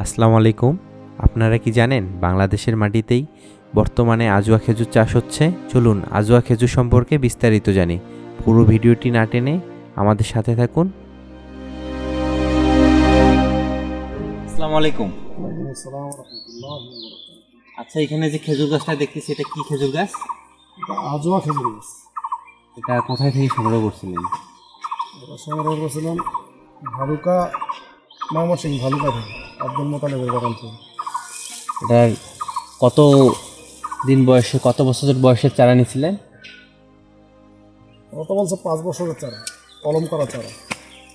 আসসালামু আলাইকুম। আপনারা কি জানেন বাংলাদেশের মাটিতেই বর্তমানে আজোয়া খেজুর চাষ হচ্ছে? চলুন আজোয়া খেজুর সম্পর্কে বিস্তারিত জানি। পুরো ভিডিওটি না টেনে আমাদের সাথে থাকুন। আসসালামু আলাইকুম। আচ্ছা, এখানে যে খেজুর গাছটা দেখতেছি এটা কি খেজুর গাছ? আজোয়া খেজুর গাছ। এটা কোথায় থেকে সংগ্রহ করছিলেন? এটা সংগ্রহ করেছিলাম ভালুকা, ময়মনসিংহ ভালুকা থেকে, আব্দুল মোতালেবের বাগান থেকে। এটার কত দিন বয়সে, কত বছর বয়সের চারা নিয়েছিলেন? ওরা তো বলছে 5 বছরের চারা, কলম করা চারা।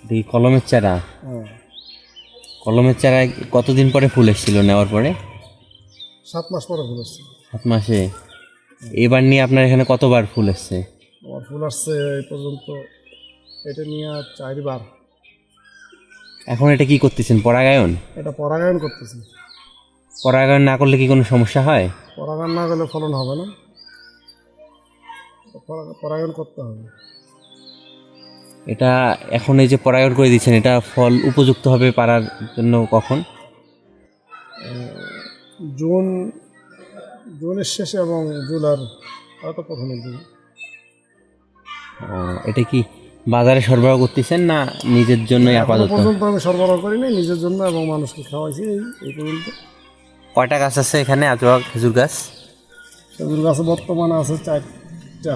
দেখি কলমের চারা। হ্যাঁ, কলমের চারায় কতদিন পরে ফুল এসেছিল নেওয়ার পরে? 7 মাস পরে ফুল আসছে। 7 মাসে। এবার নিয়ে আপনার এখানে কতবার ফুল এসছে? আমার ফুল আসছে এই পর্যন্ত, এটা নিয়ে 4 বার। এখন এটা কি করতেছেন, পরাগায়ন? এটা পরাগায়ন করতেছি। পরাগায়ন না করলে কি কোনো সমস্যা হয়? পরাগায়ন না করলে ফলন হবে না, পরাগায়ন করতে হবে। এটা এখন এই যে পরাগায়ন করে দিচ্ছেন, এটা ফল উপযুক্ত হবে পারার জন্য কখন? জুন, জুনের শেষে এবং জুলাইয়ের হয়তো প্রথমের দিকে। এটা কি বাজারে সরবরাহ করতেছেন না নিজের জন্যই এখনো আপাতত? পর্যন্ত আমি সরবরাহ করিনি, নিজের জন্য এবং মানুষকে খাওয়াইছি এই পর্যন্ত। কয়টা গাছ আছে এখানে আজোয়া খেজুর গাছ? খেজুর গাছে বর্তমানে আছে 4টা।